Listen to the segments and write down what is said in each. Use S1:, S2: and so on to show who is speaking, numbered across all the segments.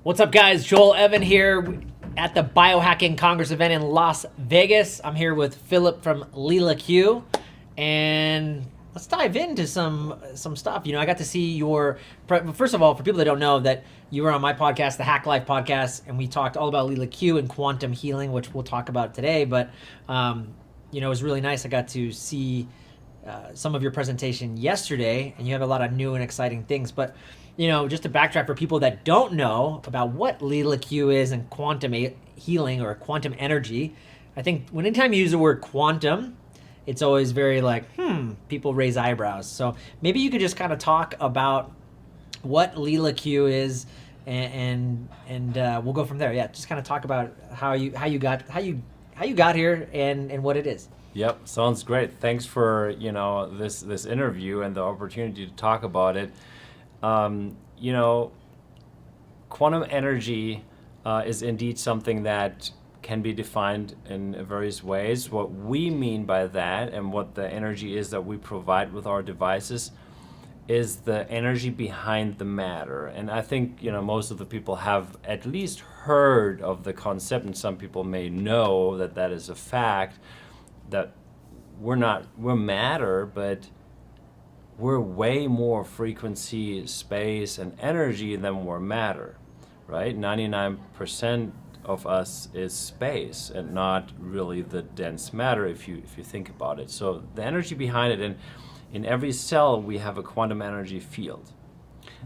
S1: What's up, guys? Joel Evan here at the Biohacking Congress event in Las Vegas. I'm here with Philipp from LeelaQ, and let's dive into some stuff. I got to see your. First of all, for people that don't know, that you were on my podcast, the Hack Life podcast, and we talked all about LeelaQ and quantum healing, which we'll talk about today. But it was really nice. I got to see some of your presentation yesterday, and you have a lot of new and exciting things. But just to backtrack for people that don't know about what LeelaQ is and quantum healing or quantum energy, I think anytime you use the word quantum, it's always very like, people raise eyebrows. So maybe you could just kind of talk about what LeelaQ is, and we'll go from there. Yeah, just kind of talk about how you got here and what it is.
S2: Yep, sounds great. Thanks for this interview and the opportunity to talk about it. Quantum energy is indeed something that can be defined in various ways. What we mean by that and what the energy is that we provide with our devices is the energy behind the matter. And I think, most of the people have at least heard of the concept, and some people may know that that is a fact, that we're matter, but we're way more frequency, space, and energy than we're matter, right? 99% of us is space and not really the dense matter if you think about it. So the energy behind it, and in every cell we have a quantum energy field.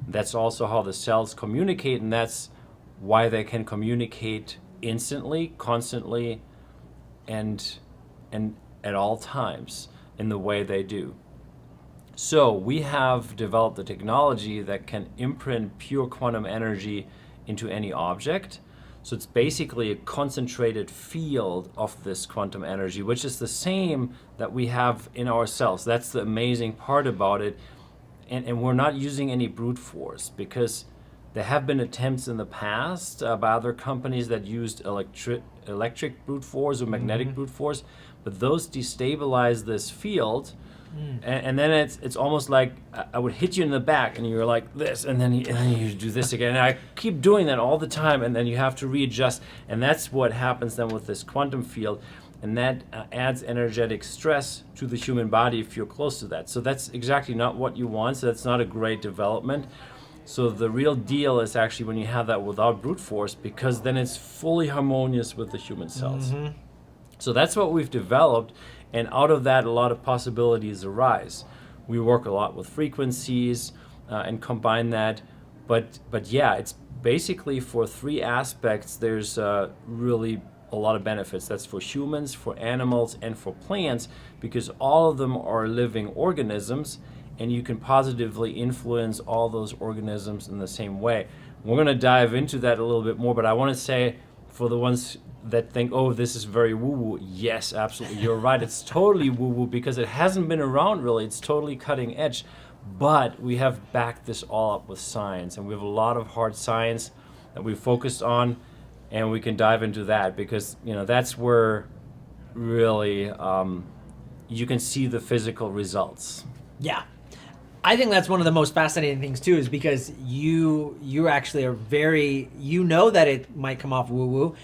S2: That's also how the cells communicate, and that's why they can communicate instantly, constantly, and at all times in the way they do. So we have developed the technology that can imprint pure quantum energy into any object. So it's basically a concentrated field of this quantum energy, which is the same that we have in our cells. That's the amazing part about it. And we're not using any brute force, because there have been attempts in the past by other companies that used electric brute force or magnetic brute force, but those destabilize this field. And then it's almost like I would hit you in the back and you're like this, and then you do this again. And I keep doing that all the time, and then you have to readjust. And that's what happens then with this quantum field. And that adds energetic stress to the human body if you're close to that. So that's exactly not what you want. So that's not a great development. So the real deal is actually when you have that without brute force, because then it's fully harmonious with the human cells. So that's what we've developed. And out of that, a lot of possibilities arise. We work a lot with frequencies and combine that. But yeah, it's basically for three aspects. There's really a lot of benefits. That's for humans, for animals, and for plants, because all of them are living organisms, and you can positively influence all those organisms in the same way. We're going to dive into that a little bit more, but I want to say, for the ones that think, oh, this is very woo-woo, yes, absolutely, you're right. It's totally woo-woo because it hasn't been around really. It's totally cutting edge. But we have backed this all up with science, and we have a lot of hard science that we focused on, and we can dive into that because, that's where really you can see the physical results.
S1: Yeah. I think that's one of the most fascinating things too, is because you actually are very, that it might come off woo-woo.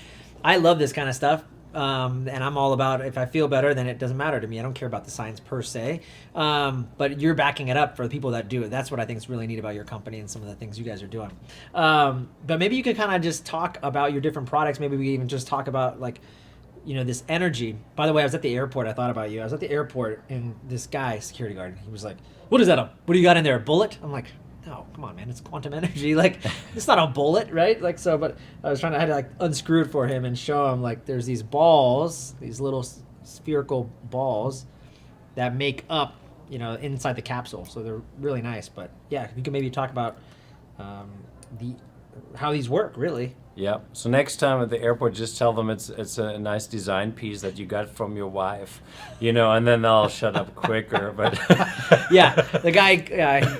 S1: I love this kind of stuff, and I'm all about, if I feel better, then it doesn't matter to me. I don't care about the science per se, but you're backing it up for the people that do it. That's what I think is really neat about your company and some of the things you guys are doing. But maybe you could kind of just talk about your different products. Maybe we even just talk about this energy. By the way, I was at the airport. I thought about you. I was at the airport, and this guy, security guard, he was like, "What is that? What do you got in there? A bullet?" I'm like, "No, come on, man. It's quantum energy. It's not a bullet, right?" But I had to unscrew it for him and show him, there's these balls, these little spherical balls that make up, inside the capsule. So they're really nice. But yeah, you can maybe talk about how these work, really.
S2: Yeah. So next time at the airport, just tell them it's a nice design piece that you got from your wife, and then they'll shut up quicker. But
S1: yeah, the guy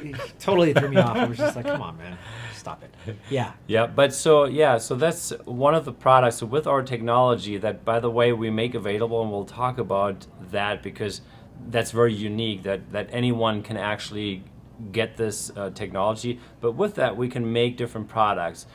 S1: he totally threw me off. I was just like, come on, man, stop it. Yeah.
S2: Yeah. But so that's one of the products. So with our technology that, by the way, we make available, and we'll talk about that because that's very unique. That anyone can actually get this technology. But with that, we can make different products.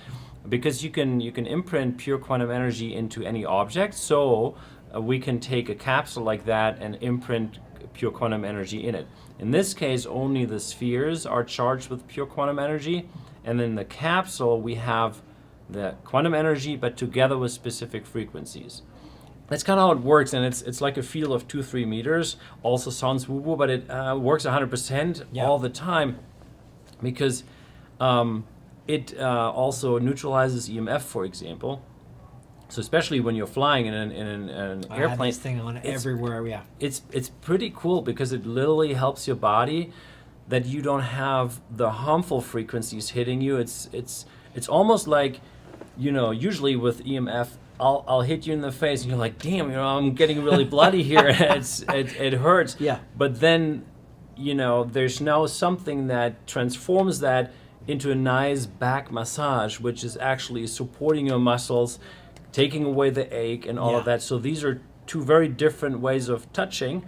S2: because you can imprint pure quantum energy into any object. So we can take a capsule like that and imprint pure quantum energy in it. In this case, only the spheres are charged with pure quantum energy, and in the capsule we have the quantum energy, but together with specific frequencies. That's kind of how it works, and it's like a field of 2-3 meters. Also sounds woo-woo, but it works 100% all the time, because it also neutralizes EMF, for example. So especially when you're flying in an
S1: I
S2: airplane,
S1: have this thing on everywhere. Yeah,
S2: it's pretty cool because it literally helps your body that you don't have the harmful frequencies hitting you. It's almost like, usually with EMF, I'll hit you in the face and you're like, damn, I'm getting really bloody here. It hurts.
S1: Yeah.
S2: But then, there's now something that transforms that into a nice back massage, which is actually supporting your muscles, taking away the ache and all of that. So these are two very different ways of touching,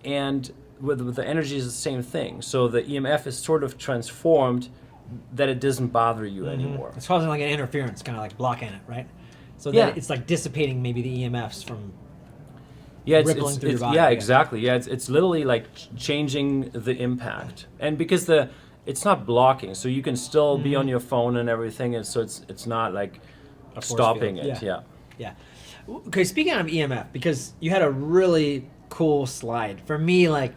S2: and with the energy is the same thing. So the EMF is sort of transformed that it doesn't bother you anymore.
S1: It's causing like an interference, kind of like blocking it, right? So
S2: Yeah.
S1: then it's like dissipating maybe the EMFs from
S2: Yeah,
S1: rippling through your body.
S2: yeah, exactly. Yeah, it's literally like changing the impact, and because it's not blocking, so you can still be on your phone and everything, and so it's not like
S1: A force
S2: stopping
S1: field.
S2: it. Yeah.
S1: Yeah. Okay, speaking of EMF, because you had a really cool slide. For me, like,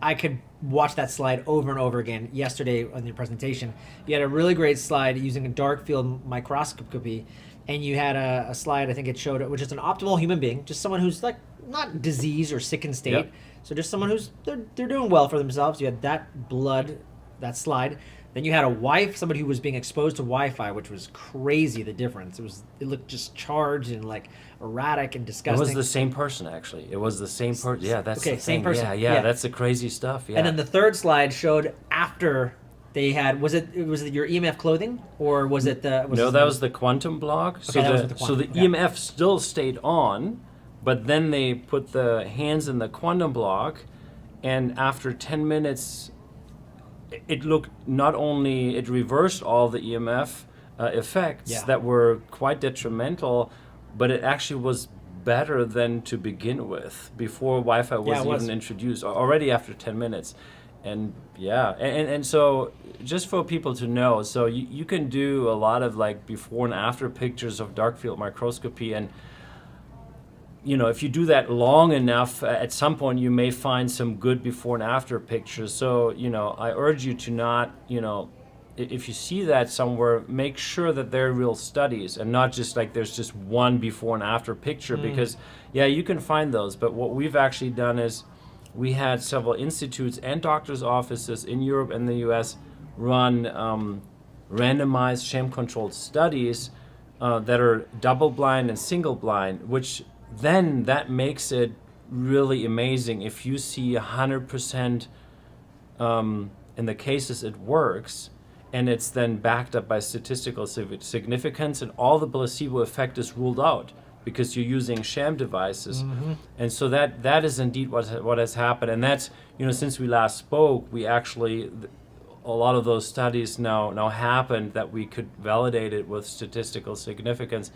S1: I could watch that slide over and over again. Yesterday on your presentation, you had a really great slide using a dark field microscopy, and you had a slide, I think it showed it, which is an optimal human being, just someone who's like not diseased or sick in state.
S2: Yep.
S1: So just someone who's they're doing well for themselves. You had that slide. Then you had a wife, somebody who was being exposed to Wi-Fi, which was crazy, the difference. It looked just charged and like erratic and
S2: It
S1: disgusting.
S2: was the same person, actually. It was the same person. Yeah, that's
S1: Okay,
S2: the
S1: same
S2: thing.
S1: person.
S2: Yeah,
S1: Yeah.
S2: that's the crazy stuff. Yeah.
S1: And then the third slide showed after they had, was it your EMF clothing, or was it the?
S2: No, that was the quantum block. So
S1: that was
S2: the
S1: with the
S2: so the
S1: quantum,
S2: EMF still stayed on, but then they put the hands in the quantum block, and after 10 minutes, it looked not only it reversed all the EMF effects that were quite detrimental, but it actually was better than to begin with before Wi-Fi was even introduced. Already after 10 minutes. And and so just for people to know, so you can do a lot of like before and after pictures of dark field microscopy, and if you do that long enough, at some point you may find some good before and after pictures. So I urge you to not, if you see that somewhere, make sure that they're real studies and not just like there's just one before and after picture, because you can find those. But what we've actually done is we had several institutes and doctors' offices in Europe and the US run randomized sham-controlled studies that are double-blind and single-blind, which then that makes it really amazing. If you see 100% in the cases it works, and it's then backed up by statistical significance, and all the placebo effect is ruled out because you're using sham devices. And so that is indeed what has happened. And that's, since we last spoke, we actually, a lot of those studies now happened that we could validate it with statistical significance.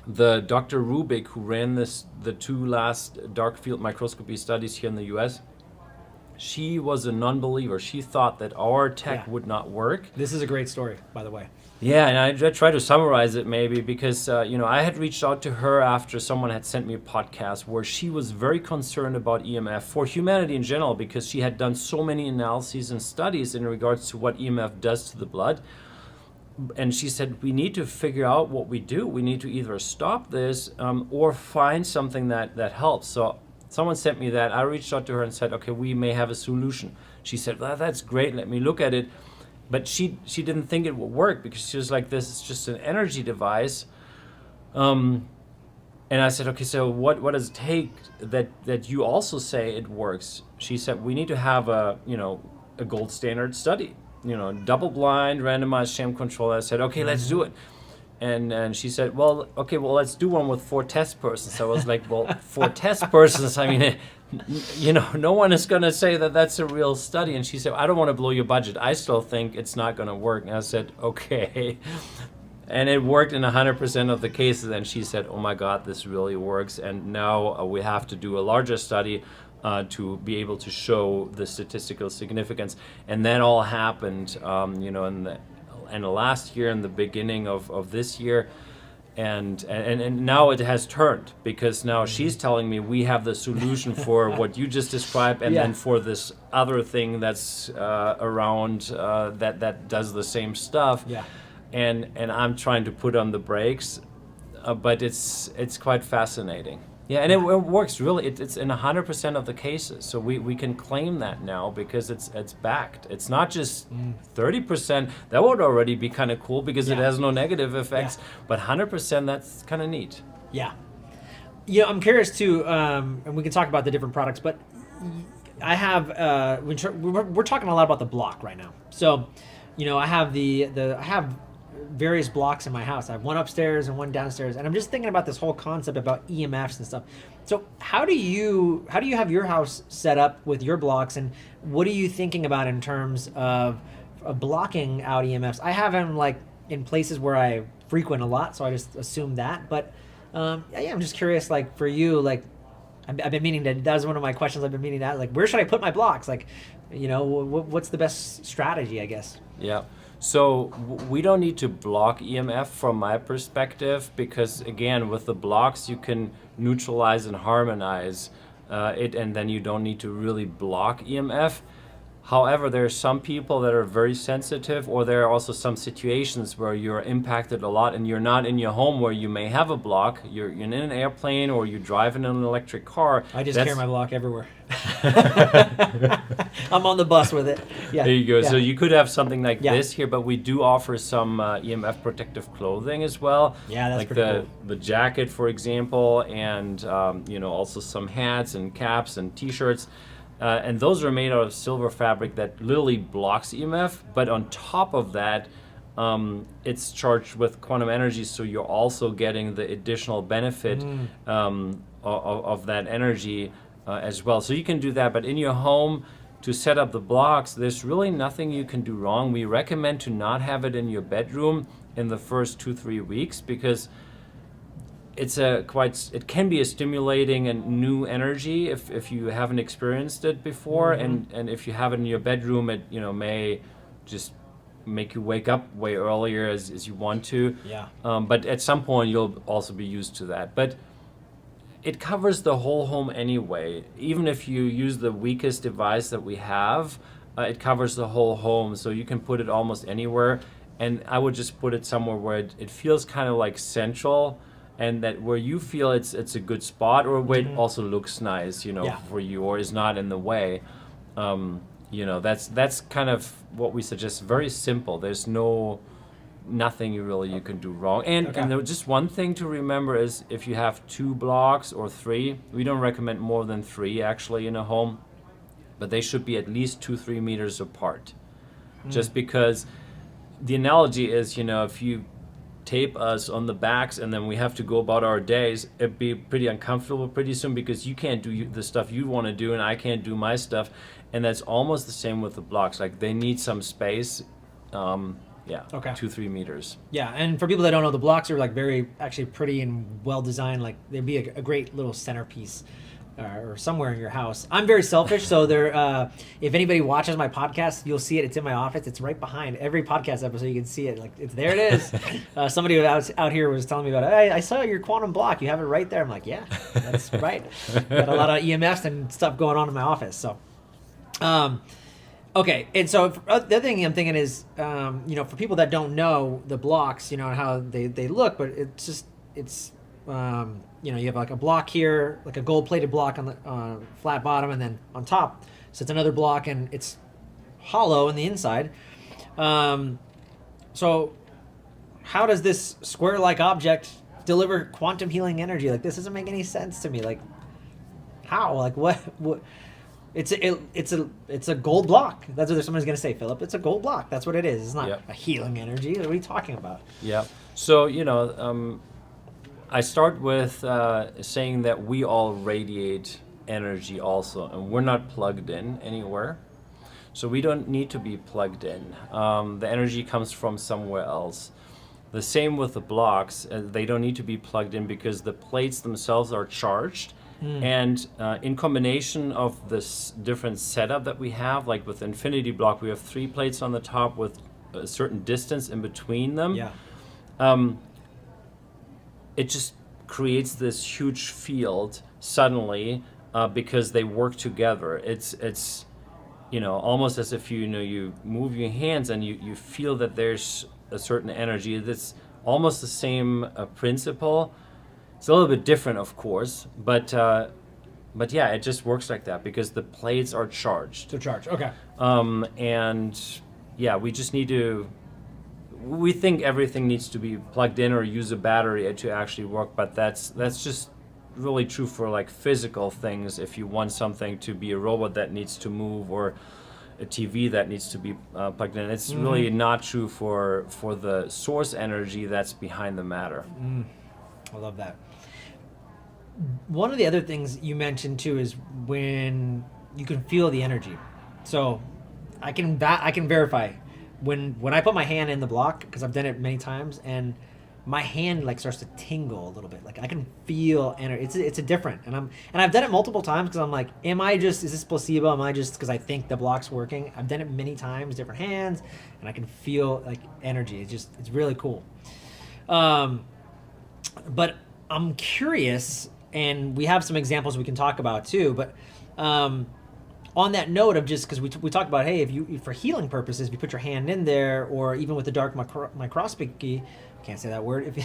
S2: The Dr. Rubik, who ran the two last dark field microscopy studies here in the US, she was a non-believer. She thought that our tech would not work.
S1: This is a great story, by the way.
S2: Yeah, and I try to summarize it maybe because, I had reached out to her after someone had sent me a podcast where she was very concerned about EMF for humanity in general, because she had done so many analyses and studies in regards to what EMF does to the blood. And she said, we need to figure out what we do. We need to either stop this or find something that helps. So someone sent me that. I reached out to her and said, okay, we may have a solution. She said, well, that's great. Let me look at it. But she didn't think it would work because she was like, this is just an energy device. And I said, okay, so what does it take that you also say it works? She said, we need to have a gold standard study. Double-blind, randomized sham control. I said, okay, let's do it. And she said, well, let's do one with 4 test persons. I was like, well, 4 test persons, I mean, no one is going to say that that's a real study. And she said, I don't want to blow your budget. I still think it's not going to work. And I said, okay. And it worked in 100% of the cases. And she said, oh my God, this really works. And now we have to do a larger study to be able to show the statistical significance. And that all happened, in the last year and the beginning of this year. And now it has turned, because now she's telling me we have the solution for what you just described, and then for this other thing that's around that does the same stuff.
S1: Yeah.
S2: And I'm trying to put on the brakes, but it's quite fascinating. Yeah, and it works really. It's in 100% of the cases, so we can claim that now because it's backed. It's not just 30%. That would already be kind of cool because it has no negative effects. But 100%, that's kind of neat.
S1: Yeah. Yeah, I'm curious too, and we can talk about the different products, but I have we're talking a lot about the block right now. So, I have I have various blocks in my house. I have one upstairs and one downstairs, and I'm just thinking about this whole concept about EMFs and stuff. So how do you have your house set up with your blocks, and what are you thinking about in terms of blocking out EMFs? I have them like in places where I frequent a lot, so I just assume that. But I'm just curious, like for you, like I've been meaning to. That was one of my questions. I've been meaning to. Like, where should I put my blocks? Like, what's the best strategy, I guess?
S2: Yeah. So we don't need to block EMF from my perspective, because again, with the blocks you can neutralize and harmonize it, and then you don't need to really block EMF. However, there are some people that are very sensitive, or there are also some situations where you're impacted a lot and you're not in your home where you may have a block. You're in an airplane or you drive in an electric car.
S1: I just carry my block everywhere. I'm on the bus with it. Yeah.
S2: There you go.
S1: Yeah.
S2: So you could have something like this here, but we do offer some EMF protective clothing as well.
S1: Yeah, that's
S2: like
S1: pretty cool.
S2: the jacket, for example, and also some hats and caps and T-shirts. And those are made out of silver fabric that literally blocks EMF, but on top of that, it's charged with quantum energy, so you're also getting the additional benefit of that energy as well. So you can do that, but in your home, to set up the blocks, there's really nothing you can do wrong. We recommend to not have it in your bedroom in the first 2-3 weeks, because it can be a stimulating and new energy if you haven't experienced it before, and if you have it in your bedroom, it may just make you wake up way earlier as you want to.
S1: Yeah.
S2: But at some point you'll also be used to that. But it covers the whole home anyway. Even if you use the weakest device that we have, it covers the whole home, so you can put it almost anywhere. And I would just put it somewhere where it feels kind of like central, and that where you feel it's a good spot, or where it also looks nice, for you, or is not in the way. That's kind of what we suggest. Very simple. There's nothing you can do wrong. And just one thing to remember is, if you have 2 blocks or 3, we don't recommend more than 3 actually in a home, but they should be at least 2-3 meters apart. Just because the analogy is, if you tape us on the backs and then we have to go about our days, it'd be pretty uncomfortable pretty soon, because you can't do the stuff you want to do and I can't do my stuff. And that's almost the same with the blocks. Like, they need some space. 2-3 meters.
S1: Yeah, and for people that don't know, the blocks are like very actually pretty and well designed. Like, they'd be a great little centerpiece or somewhere in your house. I'm very selfish, so if anybody watches my podcast, you'll see it. It's in my office. It's right behind every podcast episode. You can see it. Like, there it is. Somebody out here was telling me about it. Hey, I saw your quantum block. You have it right there. I'm like, yeah, that's right. Got a lot of EMFs and stuff going on in my office. So, okay. And so the other thing I'm thinking is, for people that don't know the blocks, and how they look, but you have like a block here, like a gold-plated block on the flat bottom, and then on top sits another block, and it's hollow on the inside. So how does this square-like object deliver quantum healing energy? Like, this doesn't make any sense to me. Like, how? Like, what? It's a gold block. That's what someone's gonna say, Philip. It's a gold block. That's what it is. It's not a healing energy. What are you talking about?
S2: Yeah. So I start with saying that we all radiate energy also, and we're not plugged in anywhere. So we don't need to be plugged in. The energy comes from somewhere else. The same with the blocks. They don't need to be plugged in because the plates themselves are charged. And in combination of this different setup that we have, like with Infinity Block, we have 3 plates on the top with a certain distance in between them.
S1: Yeah.
S2: It just creates this huge field suddenly because they work together. It's almost as if you move your hands and you feel that there's a certain energy. That's almost the same principle. It's a little bit different, of course, but yeah, it just works like that because the plates are charged.
S1: To charge. Okay.
S2: And yeah, we just need to. We think everything needs to be plugged in or use a battery to actually work, but that's just really true for like physical things. If you want something to be a robot that needs to move or a TV that needs to be plugged in, it's really not true for the source energy that's behind the matter.
S1: I love that. One of the other things you mentioned too is when you can feel the energy. So I can verify when I put my hand in the block, because I've done it many times, and my hand like starts to tingle a little bit. Like I can feel energy. It's a different, and I've done it multiple times because I'm like, is this placebo? Am I just because I think the block's working? I've done it many times, different hands, and I can feel like energy. It's really cool. But I'm curious, and we have some examples we can talk about too. But on that note of just because we talked about, hey, if you for healing purposes, if you put your hand in there, or even with the dark microscopy, can't say that word.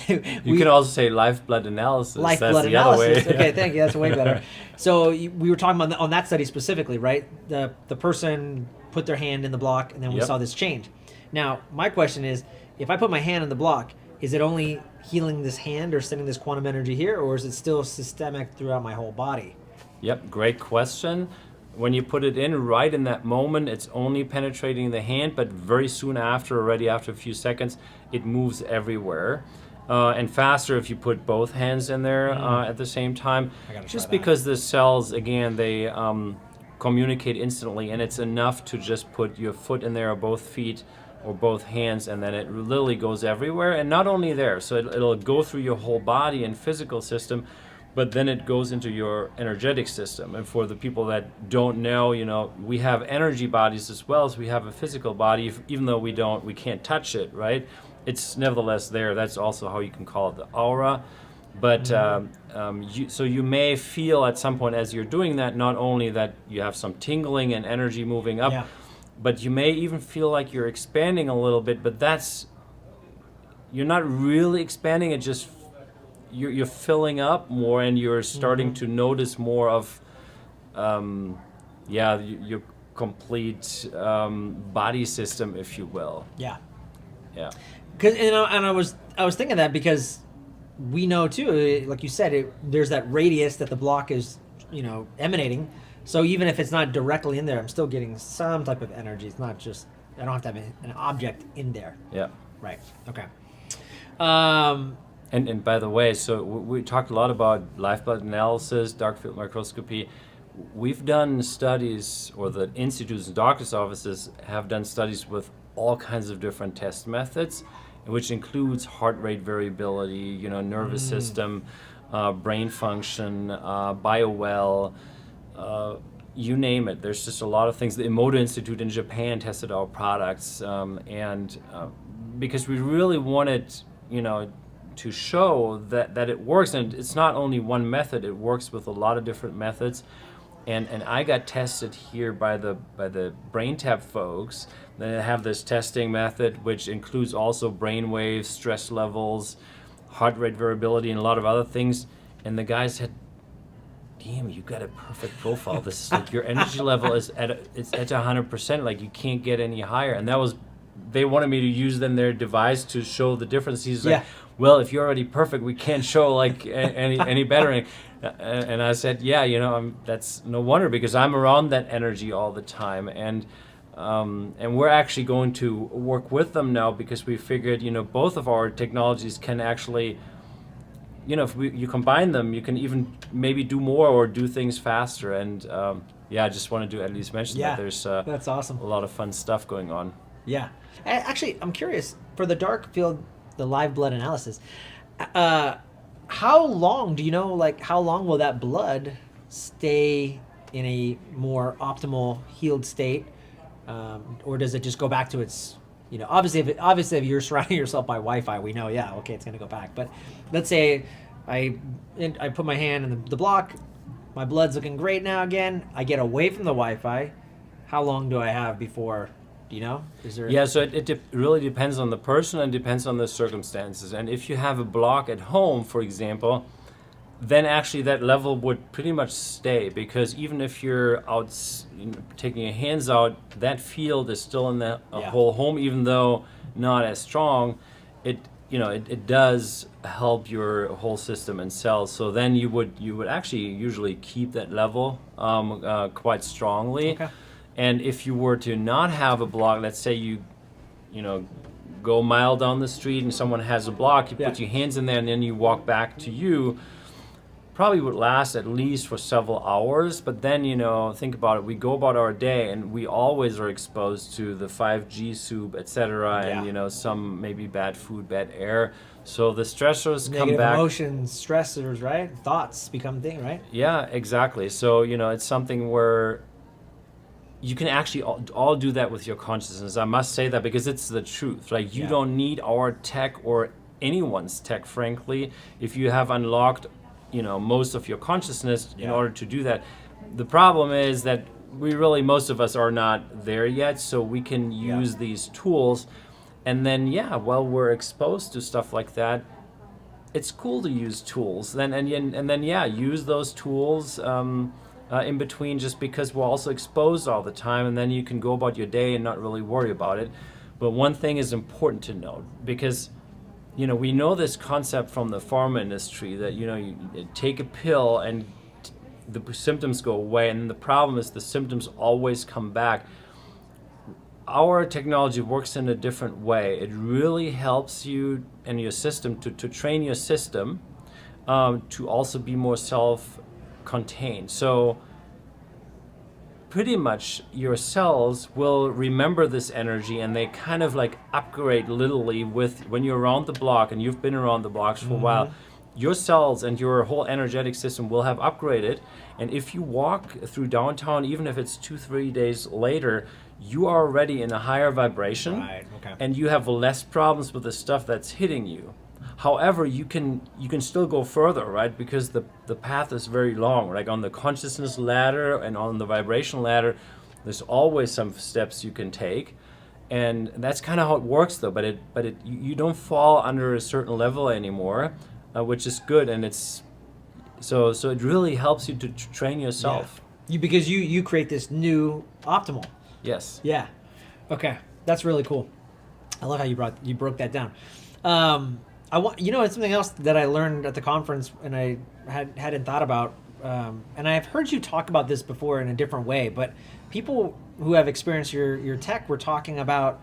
S2: You could also say lifeblood analysis.
S1: Lifeblood
S2: That's the
S1: analysis.
S2: other way.
S1: Okay, thank you. That's way better. So we were talking about on that study specifically, right? The person put their hand in the block, and then we
S2: Yep.
S1: saw this change. Now, my question is, if I put my hand in the block, is it only healing this hand or sending this quantum energy here, or is it still systemic throughout my whole body?
S2: Yep, great question. When you put it in right in that moment, it's only penetrating the hand, but very soon after, already after a few seconds, it moves everywhere. And faster if you put both hands in there at the same time. Just because the cells, again, they communicate instantly, and it's enough to just put your foot in there or both feet or both hands, and then it literally goes everywhere. And not only there, so it'll go through your whole body and physical system, but then it goes into your energetic system. And for the people that don't know, we have energy bodies as well as we have a physical body. Even though we can't touch it, right? It's nevertheless there. That's also how you can call it the aura. But so you may feel at some point as you're doing that, not only that you have some tingling and energy moving up, but you may even feel like you're expanding a little bit. But you're not really expanding. It just you're filling up more, and you're starting to notice more of your complete body system, if you will.
S1: Yeah.
S2: And
S1: I was thinking that because we know too, like you said, there's that radius that the block is emanating. So even if it's not directly in there, I'm still getting some type of energy. It's not just I don't have to have an object in there.
S2: Yeah.
S1: Right. Okay.
S2: And by the way, so we talked a lot about lifeblood analysis, dark field microscopy. We've done studies, or the institutes and doctors' offices have done studies with all kinds of different test methods, which includes heart rate variability, nervous system, brain function, biowell, you name it. There's just a lot of things. The Emoto Institute in Japan tested our products, and because we really wanted, to show that it works, and it's not only one method. It works with a lot of different methods, and I got tested here by the BrainTap folks. They have this testing method which includes also brain waves, stress levels, heart rate variability, and a lot of other things. And the guy said, "Damn, you got a perfect profile. This is like your energy level is at 100%. Like you can't get any higher." And that was. They wanted me to use then their device to show the difference. He's like, well, if you're already perfect, we can't show like any better. And I said, that's no wonder, because I'm around that energy all the time. And we're actually going to work with them now, because we figured, both of our technologies can actually, if you combine them, you can even maybe do more or do things faster. And I just wanted to at least mention that there's
S1: that's awesome.
S2: A lot of fun stuff going on.
S1: Yeah. Actually, I'm curious, for the dark field the live blood analysis. How long do you know? Like, how long will that blood stay in a more optimal healed state, or does it just go back to its? You know, obviously, if you're surrounding yourself by Wi-Fi, we know, yeah, okay, it's going to go back. But let's say I put my hand in the block, my blood's looking great now again. I get away from the Wi-Fi. How long do I have before? Do you know? Is there?
S2: Yeah, so it really depends on the person and depends on the circumstances. And if you have a block at home, for example, then actually that level would pretty much stay, because even if you're out, taking your hands out, that field is still in the whole home, even though not as strong. It does help your whole system and cells. So then you would actually usually keep that level quite strongly.
S1: Okay.
S2: And if you were to not have a block, let's say you go a mile down the street and someone has a block, you put your hands in there and then you walk back to you. Probably would last at least for several hours, but then, think about it, we go about our day and we always are exposed to the 5G soup, etc., and some maybe bad food, bad air. So the stressors
S1: Negative
S2: come back.
S1: Emotions, stressors, right? Thoughts become a thing, right?
S2: Yeah, exactly. So, it's something where you can actually all do that with your consciousness. I must say that because it's the truth. Like, you don't need our tech or anyone's tech, frankly, if you have unlocked most of your consciousness in order to do that. The problem is that most of us are not there yet, so we can use these tools, and then while we're exposed to stuff like that, it's cool to use tools. Then use those tools in between, just because we're also exposed all the time, and then you can go about your day and not really worry about it. But one thing is important to note, because we know this concept from the pharma industry that, you take a pill and the symptoms go away, and the problem is the symptoms always come back. Our technology works in a different way. It really helps you and your system to train your system to also be more self-contained. So pretty much your cells will remember this energy, and they kind of like upgrade literally when you're around the block, and you've been around the blocks for a while, your cells and your whole energetic system will have upgraded. And if you walk through downtown, even if it's 2-3 days later, you are already in a higher vibration,
S1: Right, okay.
S2: and you have less problems with the stuff that's hitting you. However, you can still go further, right? Because the path is very long. Like on the consciousness ladder and on the vibration ladder, there's always some steps you can take, and that's kind of how it works, though. But you don't fall under a certain level anymore, which is good, and it's so it really helps you to train yourself.
S1: Yeah. Because you create this new optimal.
S2: Yes.
S1: Yeah. Okay, that's really cool. I love how you broke that down. It's something else that I learned at the conference, and I hadn't thought about, and I've heard you talk about this before in a different way, but people who have experienced your tech were talking about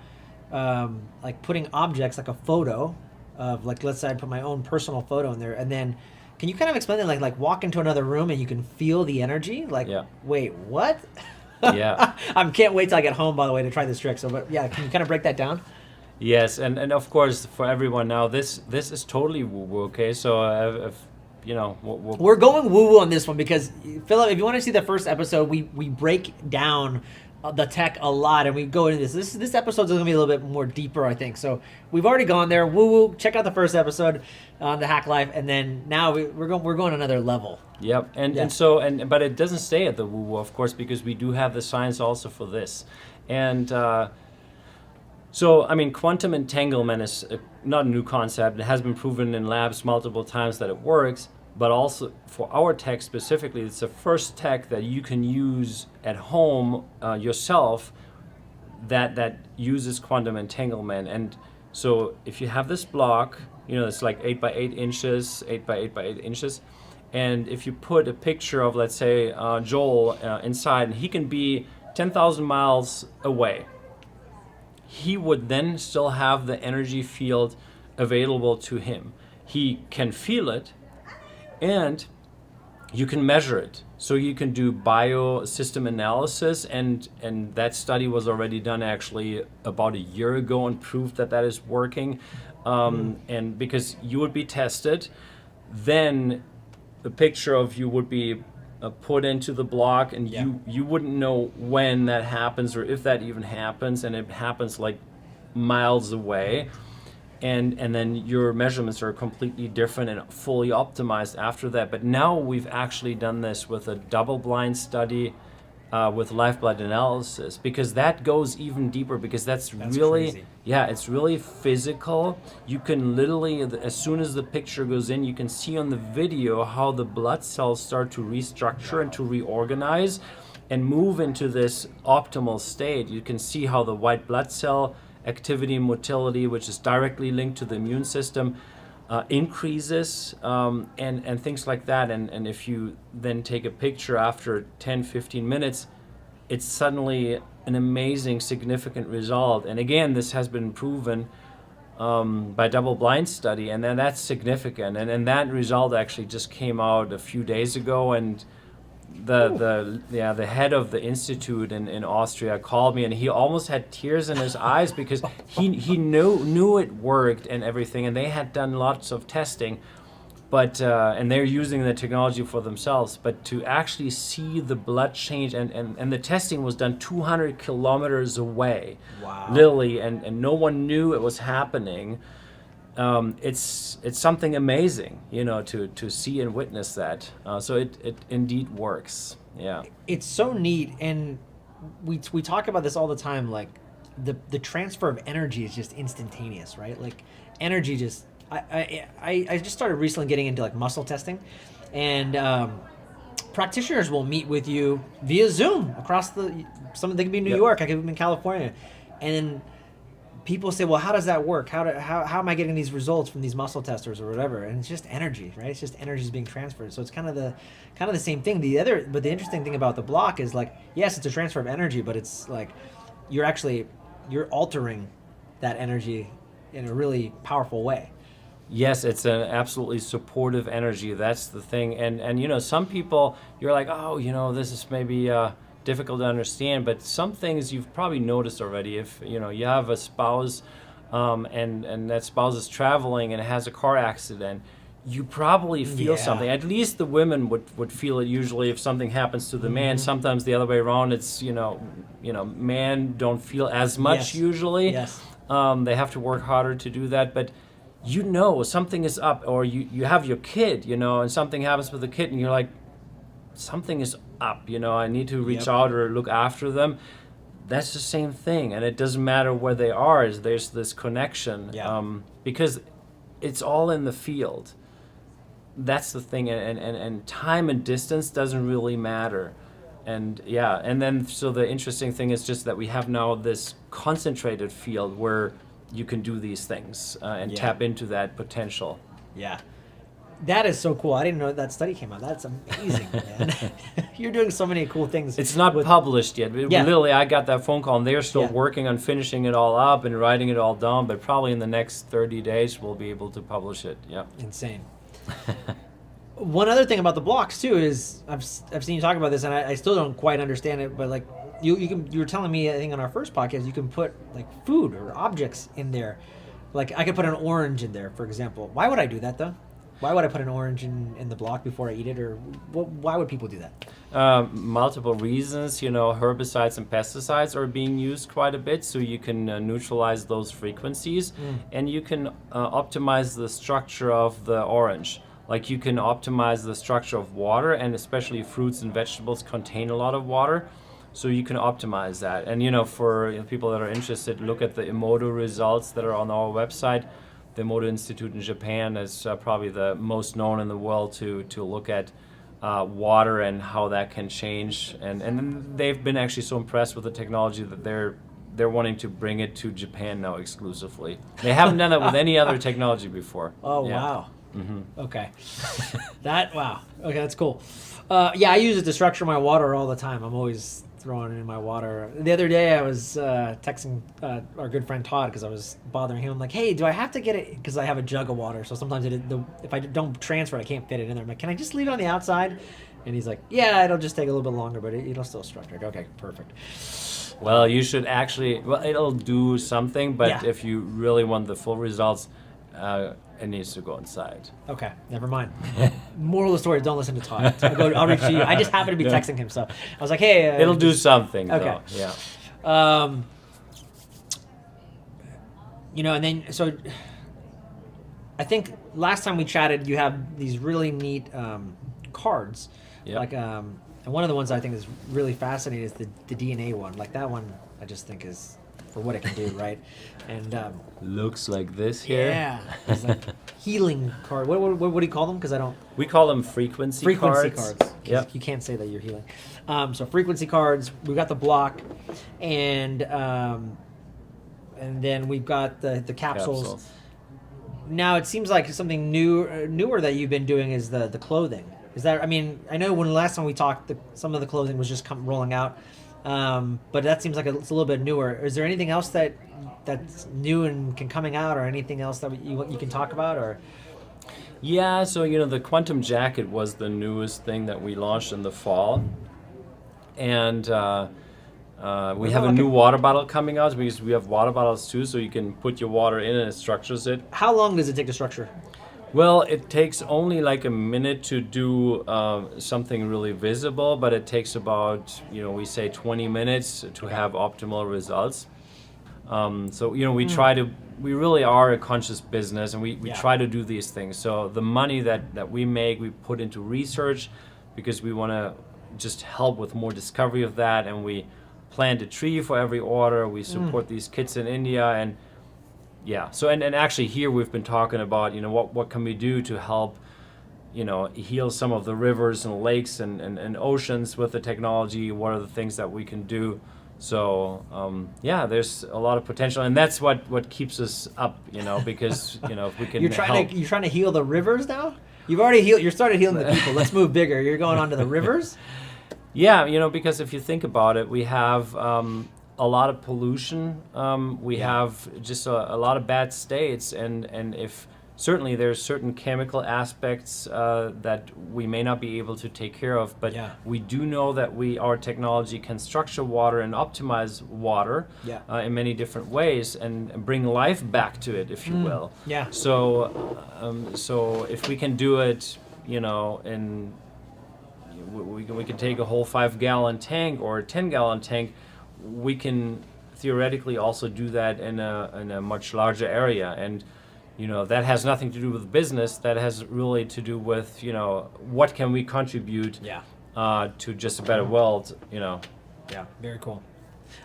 S1: like putting objects, like a photo of, like, let's say I put my own personal photo in there, and then can you kind of explain that, like walk into another room and you can feel the energy? Like, wait, what?
S2: Yeah.
S1: I can't wait till I get home, by the way, to try this trick. So, but yeah, can you kind of break that down?
S2: Yes, and of course for everyone now, this is totally woo-woo. Okay, so
S1: we're going woo-woo on this one because, Philip, if you want to see the first episode, we break down the tech a lot, and we go into this. This episode is going to be a little bit more deeper, I think. So we've already gone there. Woo-woo. Check out the first episode on the Hack Life, and then now we're going another level.
S2: Yep, but it doesn't stay at the woo-woo, of course, because we do have the science also for this, and. So, quantum entanglement is not a new concept. It has been proven in labs multiple times that it works, but also for our tech specifically, it's the first tech that you can use at home yourself that uses quantum entanglement. And so if you have this block, it's like 8 by 8 inches, 8 by 8 by 8 inches, and if you put a picture of, let's say, Joel inside, and he can be 10,000 miles away, he would then still have the energy field available to him. He can feel it, and you can measure it. So you can do biosystem analysis, and that study was already done actually about a year ago and proved that that is working. And because you would be tested, then a picture of you would be put into the block, and you wouldn't know when that happens or if that even happens, and it happens like miles away. And then your measurements are completely different and fully optimized after that. But now we've actually done this with a double-blind study with live blood analysis, because that goes even deeper, because that's really
S1: crazy.
S2: Yeah, it's really physical. You can literally, as soon as the picture goes in, you can see on the video how the blood cells start to restructure and to reorganize and move into this optimal state. You can see how the white blood cell activity and motility, which is directly linked to the immune system, increases, and things like that. And if you then take a picture after 10, 15 minutes, it's suddenly an amazing, significant result. And again, this has been proven by double-blind study, and then that's significant. And that result actually just came out a few days ago, and the head of the institute in Austria called me, and he almost had tears in his eyes because he knew it worked and everything, and they had done lots of testing, but and they're using the technology for themselves. But to actually see the blood change, and the testing was done 200 kilometers away, literally, and no one knew it was happening. It's something amazing, to see and witness that. So it indeed works. Yeah.
S1: It's so neat, and we talk about this all the time. Like the transfer of energy is just instantaneous, right? Like energy just. I just started recently getting into like muscle testing, and practitioners will meet with you via Zoom across they can be in New York, I could be in California, and then people say, well, how does that work? How am I getting these results from these muscle testers or whatever? And it's just energy, right? It's just energy is being transferred. So it's kind of the same thing. But the interesting thing about the block is, like, yes, it's a transfer of energy, but it's like you're altering that energy in a really powerful way.
S2: Yes, it's an absolutely supportive energy. That's the thing. And some people, you're like, oh, this is maybe difficult to understand, but some things you've probably noticed already. If you have a spouse, and that spouse is traveling and has a car accident, you probably feel something. At least the women would feel it usually if something happens to the man. Sometimes the other way around, it's men don't feel as much usually.
S1: Yes.
S2: They have to work harder to do that, but something is up. Or you have your kid, and something happens with the kid, and you're like, something is up, I need to reach out or look after them. That's the same thing, and it doesn't matter where they are. There's this connection, because it's all in the field. That's the thing, and time and distance doesn't really matter. And then so the interesting thing is just that we have now this concentrated field where you can do these things and tap into that potential.
S1: Yeah. That is so cool. I didn't know that study came out. That's amazing, man. You're doing so many cool things.
S2: It's not published yet. Literally, I got that phone call, and they're still working on finishing it all up and writing it all down, but probably in the next 30 days, we'll be able to publish it. Yeah.
S1: Insane. One other thing about the blocks, too, is I've seen you talk about this, and I still don't quite understand it, but like you were telling me, I think on our first podcast, you can put like food or objects in there. Like I could put an orange in there, for example. Why would I do that, though? Why would I put an orange in the block before I eat it, or why would people do that?
S2: Multiple reasons. Herbicides and pesticides are being used quite a bit, so you can neutralize those frequencies, and you can optimize the structure of the orange. Like you can optimize the structure of water, and especially fruits and vegetables contain a lot of water, so you can optimize that. And for people that are interested, look at the Emoto results that are on our website. The Emoto Institute in Japan is probably the most known in the world to look at water and how that can change. And they've been actually so impressed with the technology that they're wanting to bring it to Japan now exclusively. They haven't done that with any other technology before.
S1: Oh, wow. Mm-hmm. Okay. Wow. Okay, that's cool. I use it to structure my water all the time. I'm always throwing in my water. The other day I was texting our good friend Todd because I was bothering him. I'm like, hey, do I have to get it? Because I have a jug of water, so sometimes if I don't transfer it, I can't fit it in there. I'm like, can I just leave it on the outside? And he's like, yeah, it'll just take a little bit longer, but it'll still structure. Okay, perfect.
S2: Well, you should actually, well, it'll do something, but
S1: Yeah.
S2: if you really want the full results, it needs to go inside.
S1: Okay, never mind. Moral of the story: don't listen to Todd. I'll reach to you. I just happened to be texting him, so I was like, "Hey."
S2: It'll do something,
S1: Okay.
S2: though. Yeah.
S1: And then so I think last time we chatted, you have these really neat cards.
S2: Yep.
S1: Like, and one of the ones I think is really fascinating is the DNA one. Like that one, I just think is for what it can do, right? And
S2: Looks like this here.
S1: yeah, it's like healing card. What do you call them? Because I don't.
S2: We call them frequency cards. Yep.
S1: You can't say that you're healing. So frequency cards. We've got the block, and then we've got the capsules. Now it seems like something newer that you've been doing is the clothing. Is that? I mean, I know when last time we talked, some of the clothing was just rolling out, but that seems like it's a little bit newer. Is there anything else that's new and coming out, or anything else that you can talk about, or?
S2: Yeah, so the quantum jacket was the newest thing that we launched in the fall, and we have a new water bottle coming out because we have water bottles too, so you can put your water in and it structures it.
S1: How long does it take to structure?
S2: Well, it takes only like a minute to do something really visible, but it takes about, we say 20 minutes to have optimal results. So, we really are a conscious business, and we try to do these things. So the money that we make, we put into research because we want to just help with more discovery of that, and we plant a tree for every order. We support these kids in India, and yeah. So and actually here we've been talking about what can we do to help heal some of the rivers and lakes and oceans with the technology. What are the things that we can do? So there's a lot of potential, and that's what keeps us up. Because if we can
S1: You're trying to heal the rivers now. You've already healed. You started healing the people. Let's move bigger. You're going on to the rivers.
S2: Yeah, because if you think about it, we have a lot of pollution. We have just a lot of bad states, and if certainly there's certain chemical aspects that we may not be able to take care of, but we do know that our technology can structure water and optimize water in many different ways and bring life back to it, if you will.
S1: Yeah.
S2: So if we can do it, we can take a whole 5-gallon tank or a 10-gallon tank. We can theoretically also do that in a much larger area, and that has nothing to do with business. That has really to do with what can we contribute to just a better world. Yeah,
S1: very cool.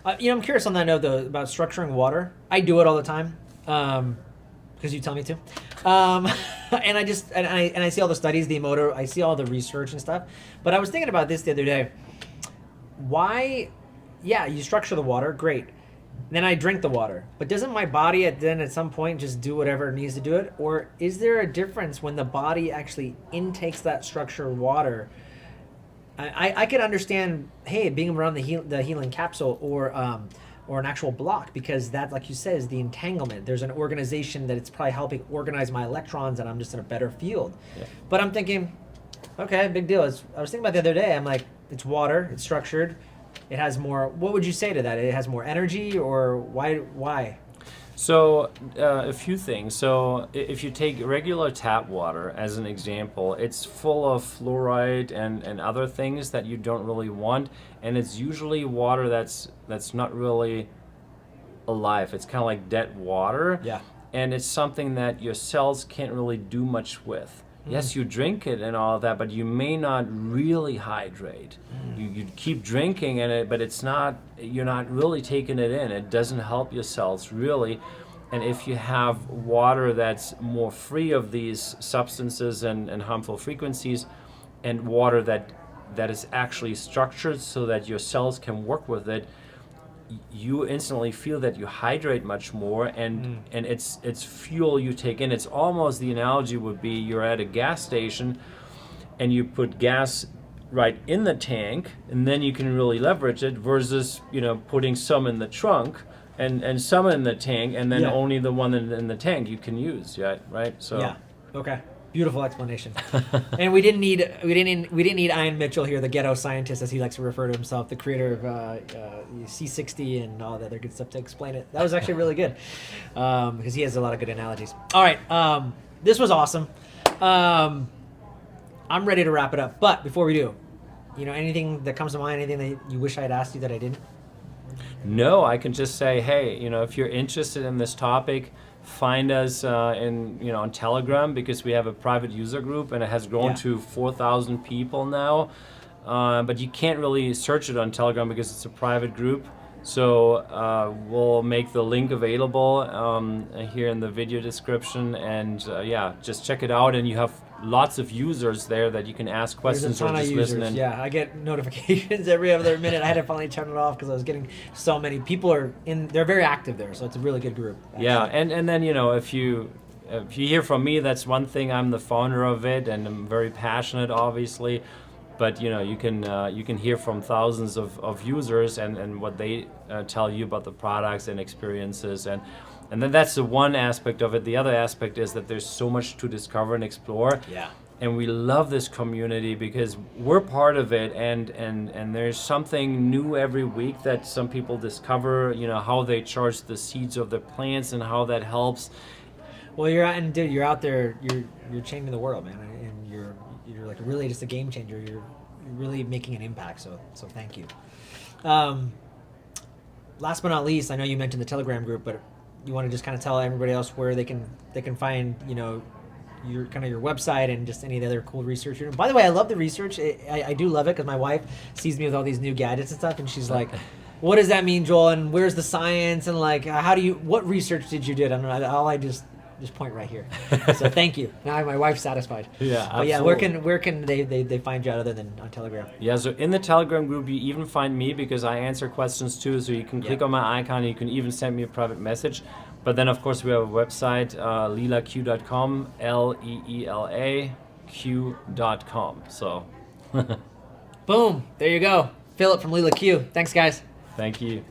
S1: I'm curious on that note though about structuring water. I do it all the time because you tell me to, and I see all the studies, the Emoto. I see all the research and stuff. But I was thinking about this the other day. Why? Yeah, you structure the water, great. Then I drink the water. But doesn't my body at some point just do whatever it needs to do it? Or is there a difference when the body actually intakes that structured water? I could understand, hey, being around the healing capsule or an actual block, because that, like you said, is the entanglement. There's an organization that it's probably helping organize my electrons, and I'm just in a better field. Yeah. But I'm thinking, okay, big deal. I was thinking about the other day, I'm like, it's water, it's structured. It has more. What would you say to that? It has more energy, or why?
S2: So a few things. So if you take regular tap water as an example, it's full of fluoride and other things that you don't really want, and it's usually water that's not really alive. It's kind of like dead water.
S1: Yeah.
S2: And it's something that your cells can't really do much with. Yes, you drink it and all of that, but you may not really hydrate. You keep drinking but it's not. You're not really taking it in. It doesn't help your cells really. And if you have water that's more free of these substances and harmful frequencies, and water that is actually structured so that your cells can work with it, you instantly feel that you hydrate much more, and it's fuel you take in. It's almost, the analogy would be, you're at a gas station and you put gas right in the tank, and then you can really leverage it, versus putting some in the trunk and some in the tank, and then
S1: Yeah.
S2: only the one in the tank you can use. Yeah, right. So
S1: Yeah. Okay. Beautiful explanation. And we didn't need Ian Mitchell here, the ghetto scientist, as he likes to refer to himself, the creator of C60 and all the other good stuff, to explain it. That was actually really good, because he has a lot of good analogies. All right. This was awesome. I'm ready to wrap it up. But before we do, anything that comes to mind, anything that you wish I had asked you that I didn't?
S2: No, I can just say, hey, if you're interested in this topic, find us on Telegram, because we have a private user group, and it has grown to 4,000 people now. But you can't really search it on Telegram because it's a private group. So we'll make the link available here in the video description, and just check it out. And you have lots of users there that you can ask questions or just listen. And
S1: yeah, I get notifications every other minute. I had to finally turn it off because I was getting so many people they're very active there, so it's a really good group. Actually.
S2: Yeah, and then if you hear from me, that's one thing. I'm the founder of it, and I'm very passionate, obviously. But you can hear from thousands of users and what they tell you about the products and experiences, and then that's the one aspect of it. The other aspect is that there's so much to discover and explore.
S1: Yeah.
S2: And we love this community because we're part of it, and there's something new every week that some people discover. How they charge the seeds of the plants and how that helps.
S1: Well, you're out there. You're changing the world, man, and you're like really just a game changer. You're really making an impact. So thank you. Last but not least, I know you mentioned the Telegram group, but you want to just kind of tell everybody else where they can find your website and just any of the other cool research you're doing. By the way, I love the research. I do love it because my wife sees me with all these new gadgets and stuff, and she's like, "What does that mean, Joel? And where's the science? And like, what research did you do?" I just point right here. So thank you. Now my wife's satisfied.
S2: Yeah,
S1: but
S2: absolutely.
S1: yeah, where can they find you other than on Telegram?
S2: Yeah, so in the Telegram group, you even find me because I answer questions too. So you can click on my icon, and you can even send me a private message. But then, of course, we have a website, LeelaQ.com, LeelaQ.com. So,
S1: Boom. There you go. Philipp from LeelaQ. Thanks, guys.
S2: thank you.